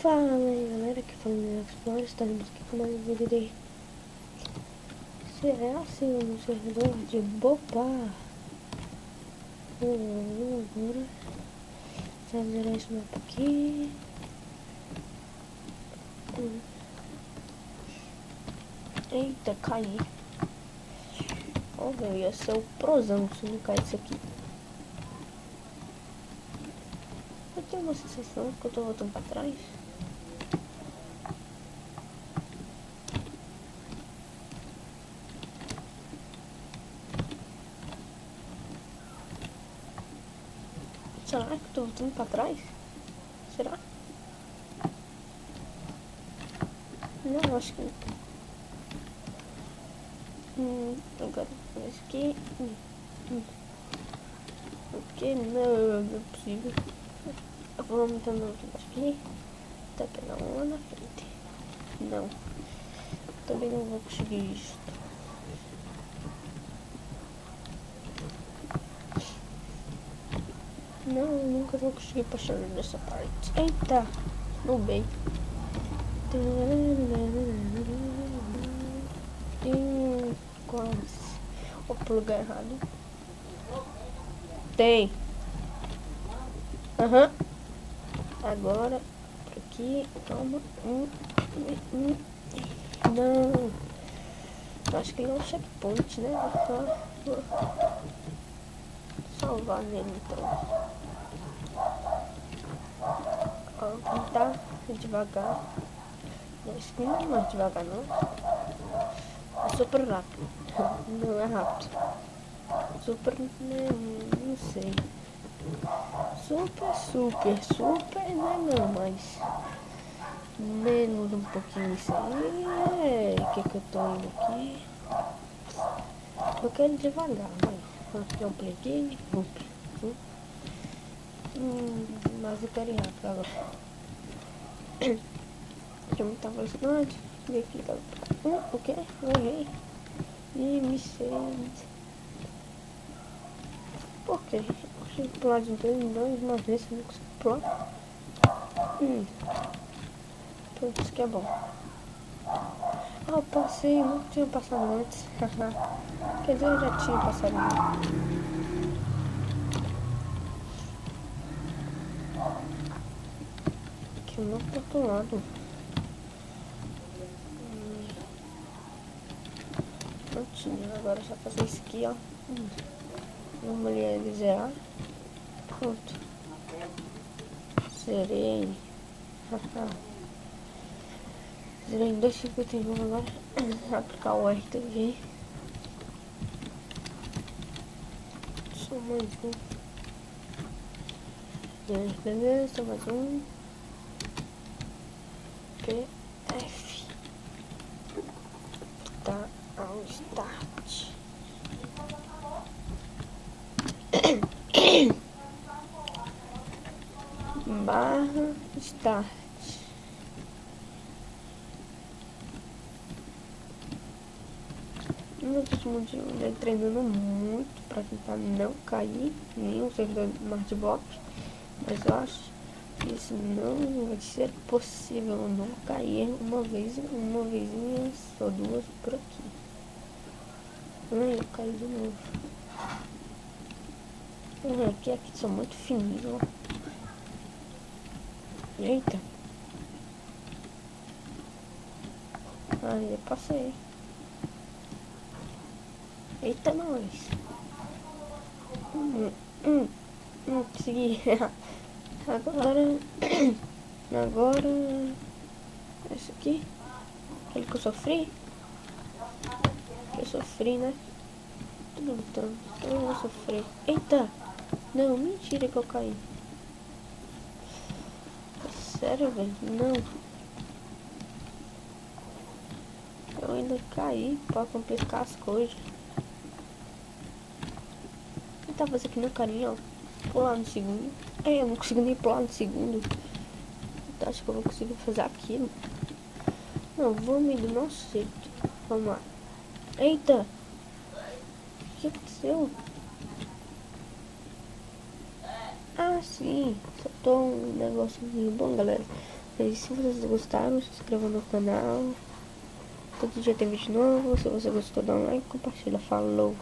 Fala aí galera, que falando de Explorer, estaremos aqui com mais um vídeo de CS no servidor de Boba. Agora, vamos zerar esse mapa aqui. Eita, caí. Olha, eu ia ser o prozão se não cair isso aqui. Eu tenho uma sensação que eu tô voltando pra trás. Será que eu tô voltando pra trás? Será? Não, acho que agora esse aqui. Porque não é possível. Eu vou aumentando aqui. Tá pegar um lá na frente. Não. Também não vou conseguir isso. Não, eu nunca vou conseguir passar nessa parte. Eita! Nubei. Quase. Vou pro lugar errado. Tem. Aham. Agora, por aqui. Calma. Não. Acho que ele é um checkpoint, né? Vou salvar nele então. Ó, vou tentar devagar. Acho que não é mais devagar não. É super rápido. Não é rápido. Super, não sei. Super, não, mas menos um pouquinho isso aí. O que eu tô indo aqui? Eu quero ir devagar, vai. Vou dar um play aqui. Mas eu quero ir rápido agora. Deixa eu aumentar a velocidade. E aqui tá. O que? Eu errei. Ih, me sei. Por quê? Eu consigo pular de dois, uma vez eu não consigo pular. Tudo isso que é bom. Ah, eu passei, não tinha passado antes. Quer dizer, eu já tinha passado antes. Aqui eu não tô do outro lado. Prontinho, agora só fazer isso aqui, ó. Vamos ali zerar. Pronto. Zerei. Zerei em 2,51 agora. Aplicar o RTV. Só mais um. Beleza, só mais um. PF. Tá ao start. Barra start. No último dia eu andei treinando muito pra tentar não cair em um servidor de Smartbox, mas eu acho que isso não vai ser possível. Eu não cair uma vezinha só, duas por aqui. Ai, eu caí de novo. Aqui são muito fininhos, ó. Eita. Aí eu passei. Eita, nós. Consegui. Agora esse aqui, aquele que eu sofri, né? Tudo então eu vou sofrer. Eita, não, mentira que eu caí. Sério, velho, não. Eu ainda caí pra complicar as coisas. Eu tava fazendo aqui no carinha, ó. Pular no segundo. Eu não consigo nem pular no segundo. Eu acho que eu vou conseguir fazer aquilo. Não, vamos ir do nosso jeito. Vamos lá. Eita! O que aconteceu? Ah, sim. Soltou um negocinho. Bom, galera, E se vocês gostaram, se inscrevam no canal. Todo dia tem vídeo novo. Se você gostou, dá um like, compartilha. Falou!